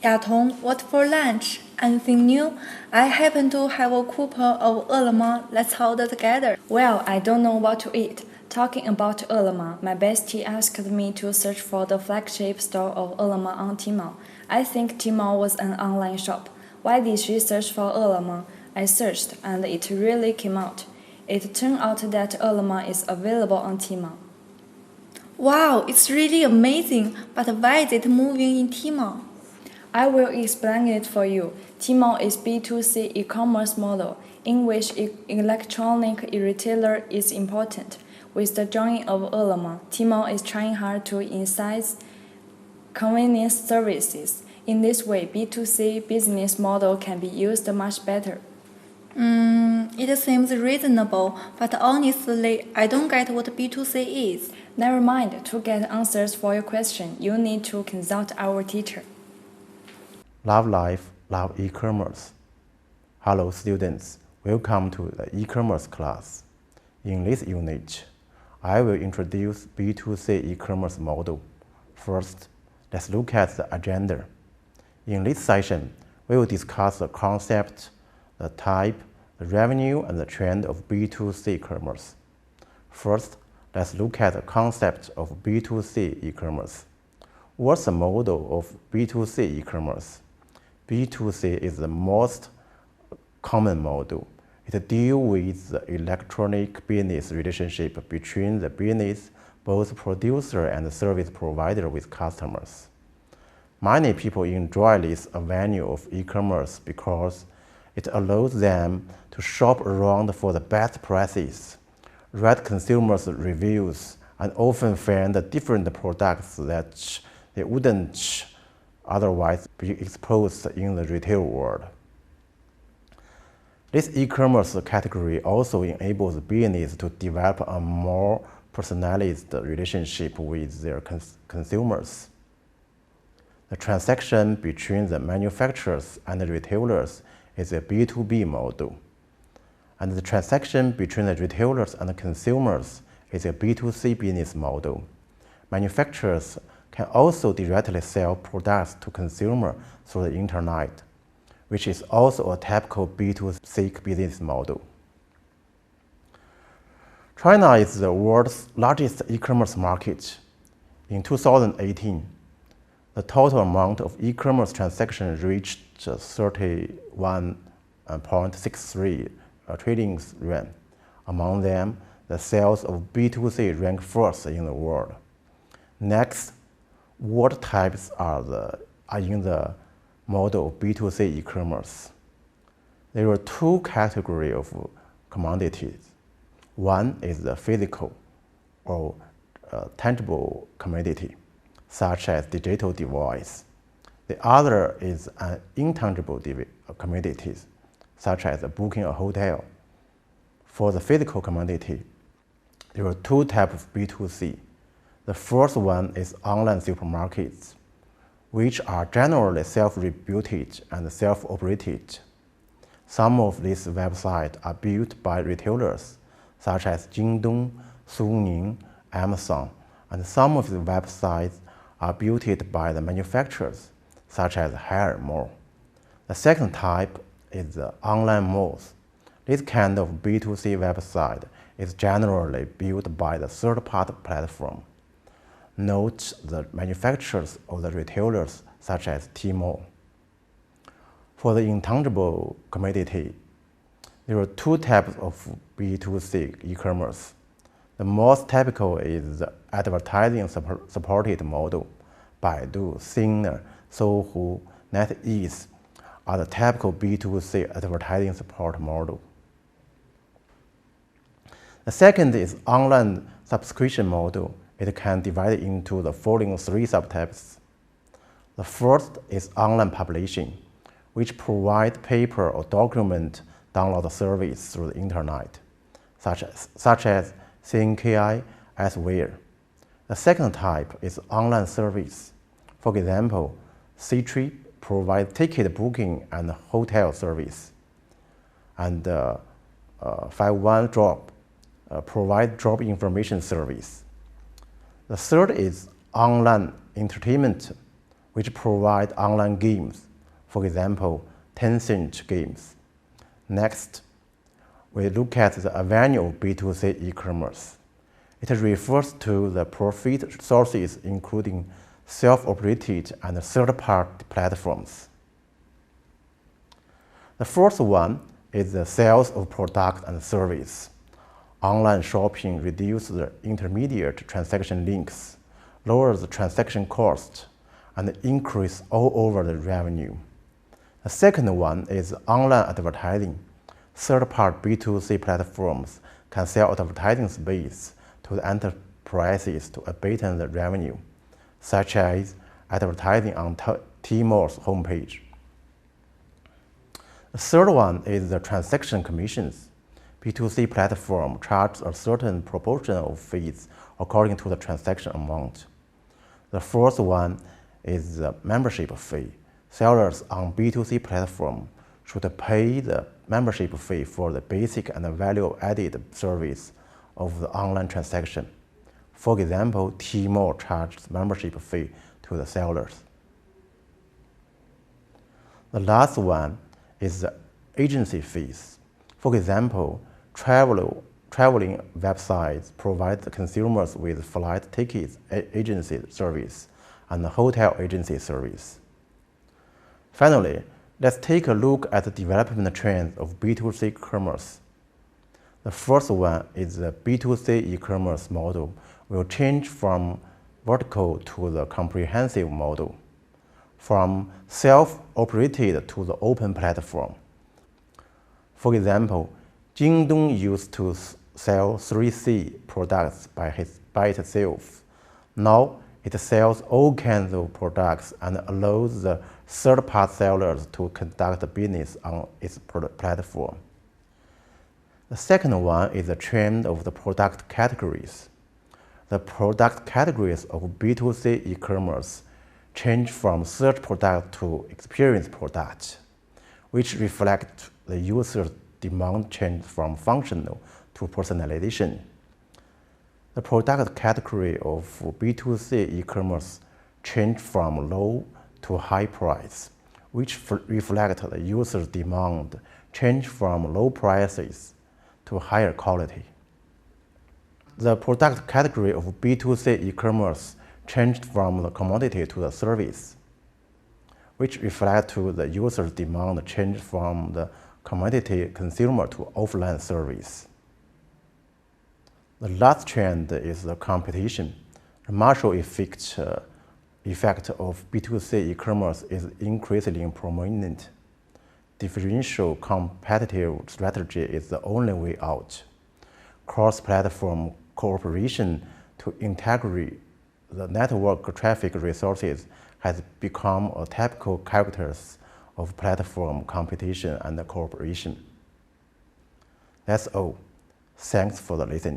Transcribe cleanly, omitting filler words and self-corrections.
Yatong, what for lunch? Anything new? I happen to have a coupon of Ele.me. Let's order together. Well, I don't know what to eat. Talking about Ele.me, my bestie asked me to search for the flagship store of Ele.me on Tmall. I think Tmall was an online shop. Why did she search for Ele.me? I searched, and it really came out. It turned out that Ele.me is available on Tmall. Wow, it's really amazing, but why is it moving in Tmall? I will explain it for you. Tmall is B2C e-commerce model in which electronic retailer is important. With the joining of Ele.me, Tmall is trying hard to incite convenience services. In this way, B2C business model can be used much better. It seems reasonable, but honestly, I don't get what B2C is. Never mind, to get answers for your question, you need to consult our teacher. Love life, love e-commerce. Hello students, welcome to the e-commerce class. In this unit, I will introduce B2C e-commerce model. First, let's look at the agenda. In this session, we will discuss the concept, the type, the revenue, and the trend of B2C e-commerce. First, let's look at the concept of B2C e-commerce. What's the model of B2C e-commerce? B2C is the most common model. It deals with the electronic business relationship between the business, both producer and service provider with customers. Many people enjoy this avenue of e-commerce because it allows them to shop around for the best prices, read consumers' reviews, and often find different products that they wouldn't otherwise be exposed in the retail world. This e-commerce category also enables business to develop a more personalized relationship with their consumers. The transaction between the manufacturers and the retailers is a B2B model, and the transaction between the retailers and the consumers is a B2C business model. Manufacturers can also directly sell products to consumers through the internet, which is also a typical B2C business model. China is the world's largest e-commerce market. In 2018, the total amount of e-commerce transactions reached 31.63 trillion yuan. Among them, the sales of B2C rank first in the world. Next, what types are in the model of B2C e-commerce? There are two categories of commodities. One is the physical or tangible commodity, such as digital device. The other is an intangible commodities, such as booking a hotel. For the physical commodity, there are two types of B2C. The first one is online supermarkets, which are generally self-reputed and self-operated. Some of these websites are built by retailers, such as Jingdong, Suning, Amazon, and some of the websites are built by the manufacturers, such as Haier Mall. The second type is the online malls. This kind of B2C website is generally built by the third-party platform. Note the manufacturers or the retailers, such as Tmall. For the intangible commodity, there are two types of B2C e-commerce. The most typical is the advertising-supported model. Baidu, Sina, Sohu, NetEase are the typical B2C advertising support model. The second is online subscription model. It can divide into the following three subtypes. The first is online publishing, which provides paper or document download service through the internet, such as CNKI Elsewhere. The second type is online service. For example, Ctrip provides ticket booking and hotel service, and 51Drop provides job information service. The third is online entertainment, which provide online games, for example, Tencent games. Next, we look at the avenue of B2C e-commerce. It refers to the profit sources including self-operated and third-party platforms. The first one is the sales of product and service. Online shopping reduces the intermediate transaction links, lowers the transaction cost, and increases all over the revenue. The second one is online advertising. Third-party B2C platforms can sell advertising space to the enterprises to obtain the revenue, such as advertising on Tmall's homepage. The third one is the transaction commissions. B2C platform charges a certain proportion of fees according to the transaction amount. The fourth one is the membership fee. Sellers on B2C platform should pay the membership fee for the basic and value-added service of the online transaction. For example, Tmall charges membership fee to the sellers. The last one is the agency fees. For example, traveling websites provide the consumers with flight tickets agency service and hotel agency service. Finally, let's take a look at the development trends of B2C commerce. The first one is the B2C e-commerce model will change from vertical to the comprehensive model, from self-operated to the open platform. For example, Jingdong used to sell 3C products by itself. Now it sells all kinds of products and allows the third-party sellers to conduct business on its platform. The second one is the trend of the product categories. The product categories of B2C e-commerce change from search product to experience product, which reflect the user's demand change from functional to personalization. The product category of B2C e-commerce change from low to high price, which reflect the user's demand change from low prices to higher quality. The product category of B2C e-commerce changed from the commodity to the service, which reflect to the user's demand change from the commodity consumer to offline service. The last trend is the competition. The Marshall effect of B2C e-commerce is increasingly prominent. Differential competitive strategy is the only way out. Cross-platform cooperation to integrate the network traffic resources has become a typical character of platform competition and cooperation. That's all. Thanks for the listening.